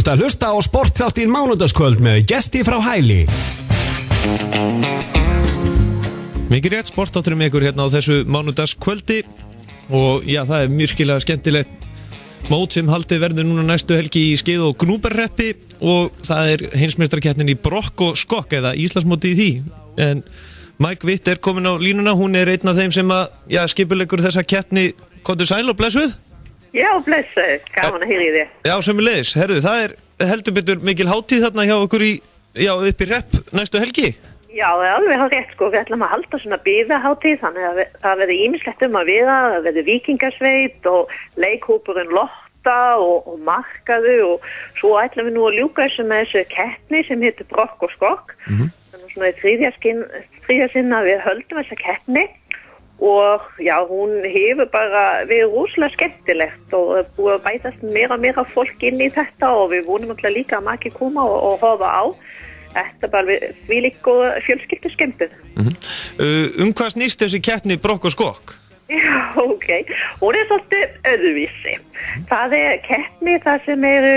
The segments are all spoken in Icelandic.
ert að hlusta á sportþáttinn Mánudagskvöld með gesti frá Hæli. Mikið rétt sportþátturinn með ykkur hérna á þessu mánudagskvöldi og já, það er mjög skemmtilegt mót sem haldið verður núna næstu helgi í Skeið og Gnúpverjahreppi og það er heimsmeistarkeppnin í brokk og skokk eða Íslandsmótið í því. En Mike Witt er komin á línuna, hún er einn af þeim sem að skipuleggur þessa keppni. Komdu sæl og blessuð? Já, blessuð, gaman að heyra í þér. Já, sömuleiðis. Herðu, það er heldur betur mikil hátíð þarna hjá okkur upp í Hrepp næstu helgi. Já, það er alveg rétt sko, við ætlum að halda svona byggðahátíð, þannig að það verður ýmislegt að viða, það verður víkingasveit og leikhópurinn Lotta og markaðu og svo ætlum við nú að ljúka þessu með þessu keppni sem heitir brokk og skokk. Þannig svona í þriðja sinn að við höldum þessa keppni og já, hún hefur bara verið rosalega skemmtilegt og búið að bætast meira fólk inn í þetta og við vonum alltaf líka að margir koma og horfa á. Þetta er bara því líka fjölskyldu skemmtun. Hvað snýst þessi keppni brokk og skokk? Já, ok. Hún er svolítið öðruvísi. Það er keppni þar sem eru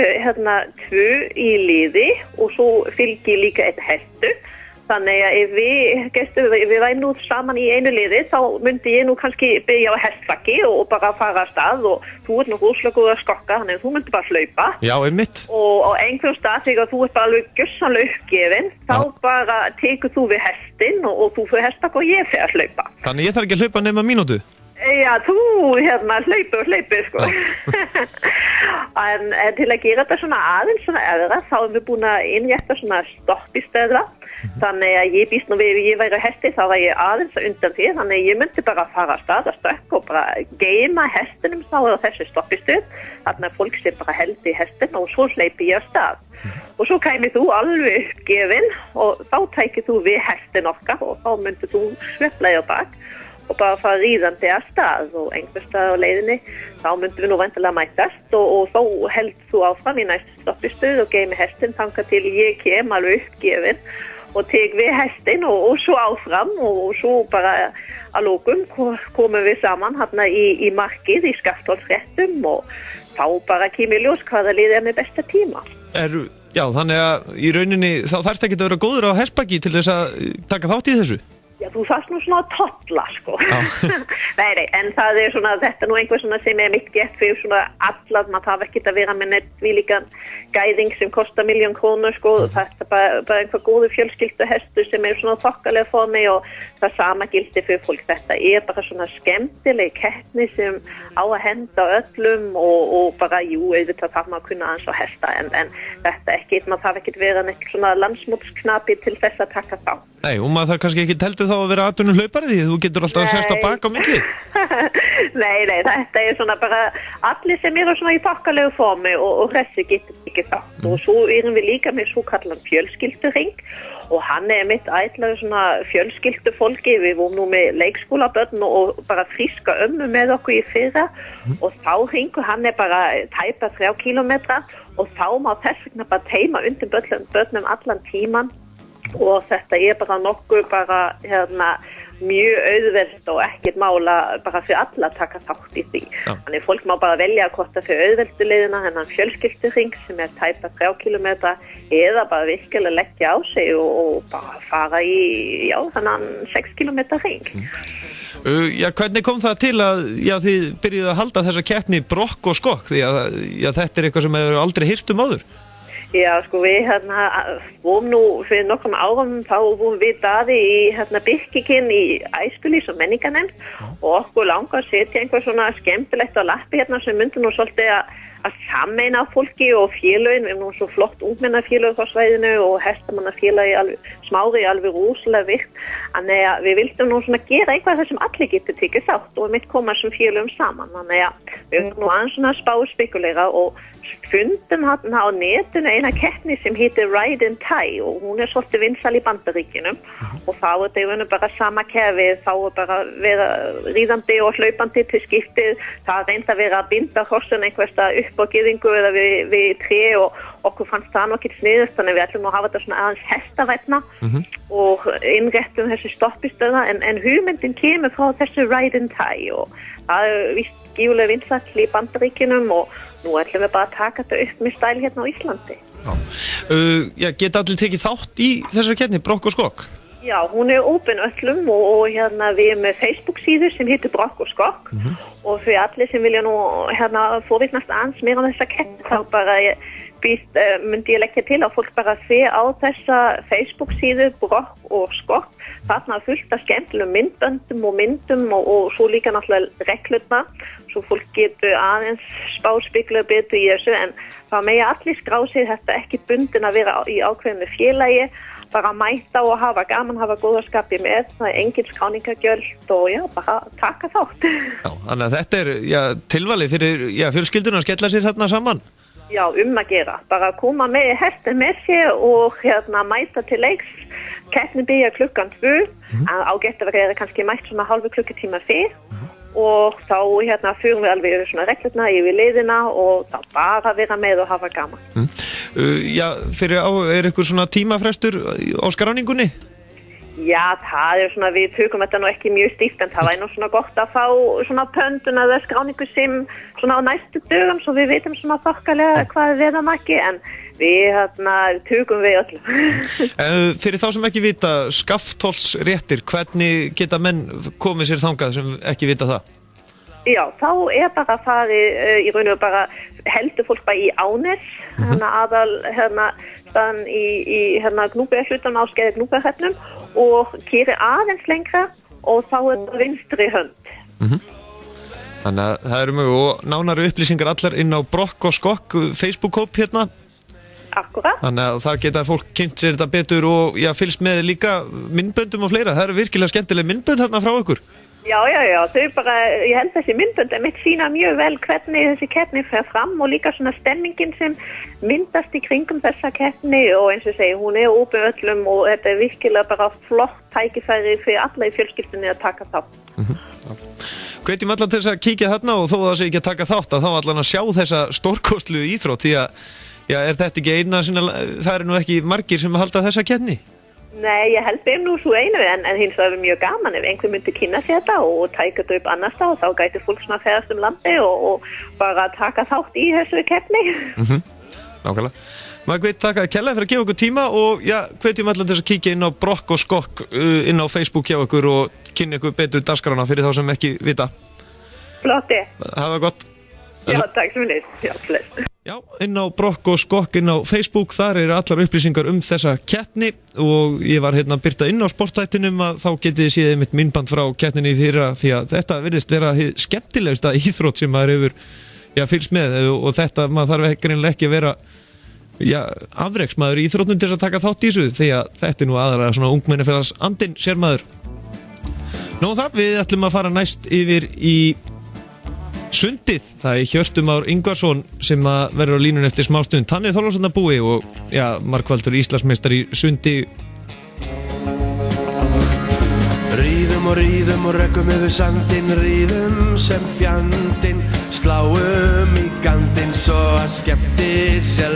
2 í liði og svo fylgir líka einn hestur. Þannig að ef við værum nú saman í einu liði þá myndi ég nú kannski byrja á hestvaggi og bara fara af stað og þú ert nú rosalega góð að skokka þannig að þú myndi bara hlaupa. Já, einmitt. Og á einhverjum stað þegar þú ert bara alveg gjörsamlega uppgefin þá bara tekur þú við hestinn og þú fyrir hestvagg og ég fyrir að hlaupa. Þannig ég þarf ekki að hlaupa nema mínútu? Já, þú hlaupi sko. En til að gera þetta svona aðeins svona eðra þá erum við búin að innrétta svona stoppistöðla. Þannig að ég býst nú við ef ég væri á hesti þá var ég aðeins undan því þannig að ég myndi bara fara af stað að stökk og bara geima hestinum þá á þessu stoppistöð. Þannig að fólk sé bara held í hestin og svo hleypi ég af stað. Og svo kæmir þú alveg uppgefin og þá tækir þú við hestin okkar og þá myndir þú svepla í bak og bara fara ríðandi af stað og einhver stað á leiðinni þá myndum við nú væntanlega mætast og þá held þú áfram í næstu stoppistöð og geimi hestin þangað til ég kem alveg uppgefin og tek við hestin og svo áfram og svo bara að lokum komum við saman hérna í markið í Skaftholtsréttum og þá bara kemur ljós hvaða liðið er með besta tíma. Já, þannig að í rauninni þá þarftu ekki að vera góður á hestbaki til þess að taka þátt í þessu? Já, þú þarft nú svona að tolla, sko. Nei, en það er svona, þetta er nú einhver svona sem er mitt gett fyrir svona allar, maður þarf ekki að vera með nettvílíkan gæðing sem kostar 1.000.000 krónur, sko. Þetta er bara einhver góðu fjölskylduhestur sem er svona þokkalega formi og það sama gildi fyrir fólk. Þetta er bara svona skemmtileg keppni sem á að henda öllum og bara, auðvitað þarf maður að kunna aðeins á hesta, en þetta ekki, maður þarf ekki að vera neitt svona landsmótsknapi til þess að taka þá. Nei, og maður þarf kannski ekki heldur þá að vera atvinnum hlaupari því þú getur alltaf að sérst á bak á milli. Nei, þetta er svona bara allir sem eru svona í þokkalegu formi og hressi getur ekki þátt og svo erum við líka með svo kallan fjölskylduring og hann er mitt ætlaður svona fjölskyldufólki, við vorum nú með leikskólabörn og bara fríska ömmu með okkur í fyrra og þá ringur hann er bara tæpa 3 kílómetra og þá má þess vegna bara teima undir börnum allan tíman og þetta er bara nokkuð mjög auðvelt og ekkert mála bara fyrir alla að taka þátt í því. Þannig fólk má bara velja hvort það fyrir auðveldu leiðina hennan fjölskylduring sem er tæpa 3 kílómetra eða bara virkilega leggja á sig og bara fara í hennan 6 kílómetra ring. Já, hvernig kom það til að þið byrjuðu að halda þessa keppni brokk og skokk því að þetta er eitthvað sem hefur aldrei heyrt áður? Já, sko við vorum nú fyrir nokkrum árum þá vorum við daði í Birkikinn í æskulís og menningarnefnd og okkur langar að setja einhver svona skemmtilegt á lappi sem myndi nú svolítið að sammeina fólki og félögin, við erum nú svo flott ungmennafélög á svæðinu og hestamannafélagi smári alveg rosalega virt, þannig að við vildum nú svona gera eitthvað sem allir getur tekið þátt og mitt koma sem félögum saman, þannig að við erum nú aðeins svona spáspekuleira og fundum hann á netinu eina keppni sem heitir Ride and Tie og hún er svolítið vinsæl í Bandaríkjunum og þá er þetta bara sama kerfi, þá er bara vera ríðandi og hlaupandi til skiptið, það reynda að vera að binda hossun einhversta upp á gyðingu eða við tré og okkur fannst það nokkið sniðust, þannig við ætlum að hafa þetta svona aðeins hestavætna og innréttum þessi stoppistöða en hugmyndin kemur frá þessu Ride and Tie og það er víst gífulega vinsæll í Bandaríkjunum og nú ætlum við bara að taka þetta upp með stæl hérna á Íslandi. Geta allir tekið þátt í þessari keppni, Brokk og skokk? Já, hún opin öllum og hérna við erum með Facebook-síðu sem heitir Brokk og skokk og fyrir allir sem vilja nú hérna forvitnast aðeins meira þessa keppni þá bara myndi ég leggja til að fólk bara sé á þessa Facebook-síðu Brokk og skokk. Þarna fullt af skemmtilegum myndböndum og myndum og svo líka náttúrulega reglurnar svo fólk getur aðeins spáspekla betur í þessu en það megi allir skrá sig þetta ekki bundin að vera í ákveðinu félagi bara mæta og hafa gaman, hafa góðaskapi með, það engin skráningagjöld og bara taka þátt. Já, þannig að þetta tilvali fyrir fjölskylduna að skella sér þarna saman. Já, að gera. Bara koma með hestin með sér og mæta til leiks. Keppnin byrjar 2:00, ágætt að vera kannski mætt svona hálfu klukkutíma fyrr og þá förum við alveg yfir svona reglurna, yfir liðina og þá bara vera með og hafa gaman. Er ykkur svona tímafrestur á skráningunni? Já, það svona, við tökum þetta nú ekki mjög stíft en það væri nú svona gott að fá svona pöndun eða skráningu sem svona á næstu dögum svo við vitum svona þokkalega hvað við erum ekki en við tökum við öllum. Fyrir þá sem ekki vita, skafthólsréttir, hvernig geta menn komið sér þangað sem ekki vita það? Já, þá bara farið í raun og bara heldur fólk bara í Ánes, staðan í Gnúpverjahlutanum á Skeiða Gnúpverjahreppnum og keyrir aðeins lengra og þá það vinstri hönd. Þannig að það eru mjög og nánari upplýsingar allar inn á Brokk og skokk Facebook-hóp hérna. Akkurat. Þannig að það geta fólk kynnt sér þetta betur og fylgst með líka myndböndum og fleira. Það eru virkilega skemmtileg myndbönd hérna frá ykkur. Já, þau bara, ég held þessi myndbönd mitt sína mjög vel hvernig þessi keppni fer fram og líka svona stemmingin sem myndast í kringum þessa keppni og eins og segi, hún opin öllum og þetta virkilega bara flott tækifæri fyrir alla í fjölskyldunni að taka þátt. Hvetjum allan til þess að kíkja þarna og þó að það sé ekki að taka þátt að þá allan að sjá þessa stórkostlu íþrótt því að, er þetta ekki eina sinna, það nú ekki margir sem halda þessa keppni? Nei, ég held nú svo einu en hins vegar mjög gaman ef einhver myndi kynna sér þetta og tæka þetta upp annars þá þá gæti fólk svona ferðast landi og bara taka þátt í þessu keppni. Nákvæmlega. Margrét, takk kærlega fyrir að gefa okkur tíma og hvetjum allan til þess að kíkja inn á Brokk og skokk inn á Facebook hjá okkur og kynna ykkur betur dagskrána fyrir þá sem ekki vita. Flotti. Hafa það gott. Já, takk sem við. Já, flest. Já, inn á Brokk og skokk inn á Facebook, þar eru allar upplýsingar þessa keppni og ég var hérna að birta inn á sportþættinum að þá getið þið séð mitt myndband frá keppninni fyrra því að þetta virðist vera skemmtilegsta íþrótt sem maður hefur fylgst með og þetta maður þarf greinilega ekki að vera afreksmaður í íþróttum til þess að taka þátt í þessu því að þetta nú aðra svona ungmennafélags andinn sér maður. Nú það, við ætlum að fara næst yfir í sundið, það Hjörtur Már Ingvarsson sem að verður á línunni eftir smástund. Hann Þorláksson að búi og margfaldur Íslandsmeistari í sundi. Ríðum og rökkum yfir sandinn, ríðum sem fjandinn, sláum í gandinn svo að skemmtir sér